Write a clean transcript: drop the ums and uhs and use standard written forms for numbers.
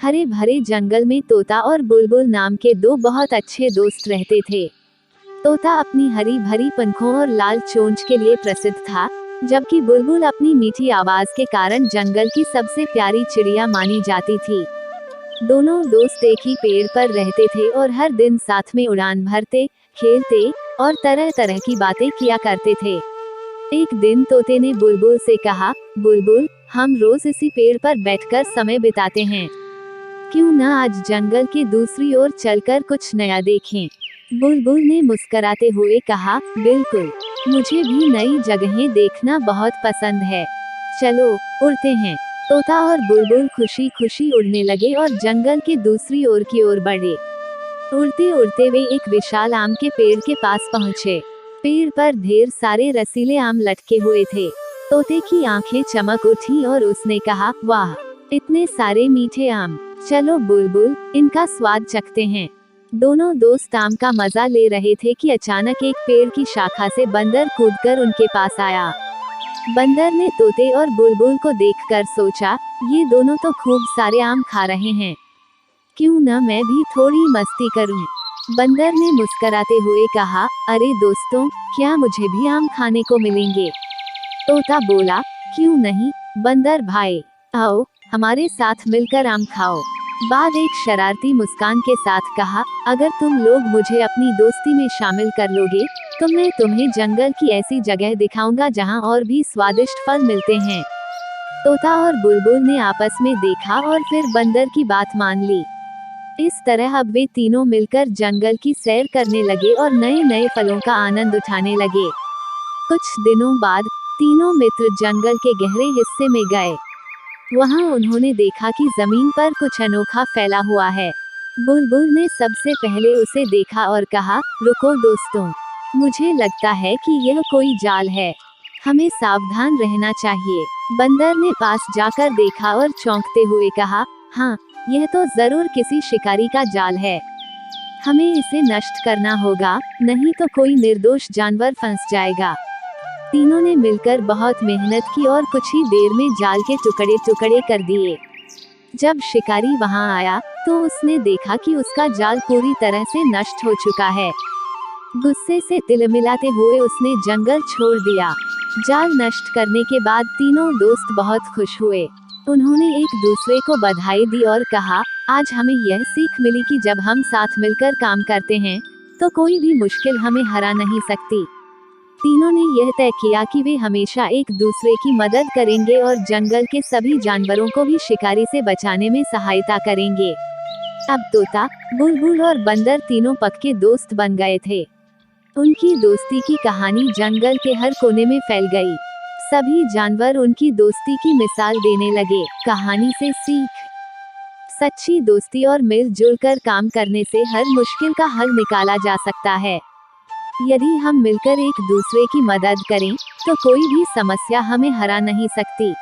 हरे भरे जंगल में तोता और बुलबुल नाम के दो बहुत अच्छे दोस्त रहते थे। तोता अपनी हरी भरी पंखों और लाल चोंच के लिए प्रसिद्ध था, जबकि बुलबुल अपनी मीठी आवाज के कारण जंगल की सबसे प्यारी चिड़िया मानी जाती थी। दोनों दोस्त एक ही पेड़ पर रहते थे और हर दिन साथ में उड़ान भरते, खेलते और तरह तरह की बातें किया करते थे। एक दिन तोते ने बुलबुल से कहा, बुलबुल, हम रोज इसी पेड़ पर बैठकर समय बिताते हैं। क्यों न आज जंगल के दूसरी ओर चलकर कुछ नया देखें? बुलबुल ने मुस्कुराते हुए कहा, बिल्कुल, मुझे भी नई जगहें देखना बहुत पसंद है। चलो, उड़ते हैं। तोता और बुलबुल खुशी खुशी उड़ने लगे और जंगल के दूसरी ओर की ओर बढ़े। उड़ते उड़ते वे एक विशाल आम के पेड़ के पास पहुँचे। पेड़ पर ढेर सारे रसीले आम लटके हुए थे। तोते की आंखें चमक उठी और उसने कहा, वाह, इतने सारे मीठे आम। चलो बुलबुल, इनका स्वाद चखते हैं। दोनों दोस्त आम का मजा ले रहे थे कि अचानक एक पेड़ की शाखा से बंदर कूदकर उनके पास आया। बंदर ने तोते और बुलबुल को देखकर सोचा, ये दोनों तो खूब सारे आम खा रहे हैं, क्यों न मैं भी थोड़ी मस्ती करूं। बंदर ने मुस्कुराते हुए कहा, अरे दोस्तों, क्या मुझे भी आम खाने को मिलेंगे? तोता बोला, क्यों नहीं बंदर भाई, आओ, हमारे साथ मिलकर आम खाओ। बाद एक शरारती मुस्कान के साथ कहा, अगर तुम लोग मुझे अपनी दोस्ती में शामिल कर लोगे, तो मैं तुम्हें जंगल की ऐसी जगह दिखाऊंगा जहां और भी स्वादिष्ट फल मिलते हैं। तोता और बुलबुल ने आपस में देखा और फिर बंदर की बात मान ली। इस तरह अब वे तीनों मिलकर जंगल की सैर करने लगे और नए नए फलों का आनंद उठाने लगे। कुछ दिनों बाद तीनों मित्र जंगल के गहरे हिस्से में गए। वहां उन्होंने देखा कि जमीन पर कुछ अनोखा फैला हुआ है। बुलबुल ने सबसे पहले उसे देखा और कहा, रुको दोस्तों, मुझे लगता है कि यह कोई जाल है, हमें सावधान रहना चाहिए। बंदर ने पास जाकर देखा और चौंकते हुए कहा, हाँ, यह तो जरूर किसी शिकारी का जाल है, हमें इसे नष्ट करना होगा, नहीं तो कोई निर्दोष जानवर फंस जाएगा। तीनों ने मिलकर बहुत मेहनत की और कुछ ही देर में जाल के टुकड़े टुकड़े कर दिए। जब शिकारी वहां आया, तो उसने देखा कि उसका जाल पूरी तरह से नष्ट हो चुका है। गुस्से से तिलमिलाते हुए उसने जंगल छोड़ दिया। जाल नष्ट करने के बाद तीनों दोस्त बहुत खुश हुए। उन्होंने एक दूसरे को बधाई दी और कहा, आज हमें यह सीख मिली कि जब हम साथ मिलकर काम करते हैं, तो कोई भी मुश्किल हमें हरा नहीं सकती। तीनों ने यह तय किया कि वे हमेशा एक दूसरे की मदद करेंगे और जंगल के सभी जानवरों को भी शिकारी से बचाने में सहायता करेंगे। अब तोता, बुलबुल और बंदर तीनों पक्के दोस्त बन गए थे। उनकी दोस्ती की कहानी जंगल के हर कोने में फैल गई। सभी जानवर उनकी दोस्ती की मिसाल देने लगे। कहानी से सीख, सच्ची दोस्ती और मिलजुल कर काम करने से हर मुश्किल का हल निकाला जा सकता है। यदि हम मिलकर एक दूसरे की मदद करें, तो कोई भी समस्या हमें हरा नहीं सकती।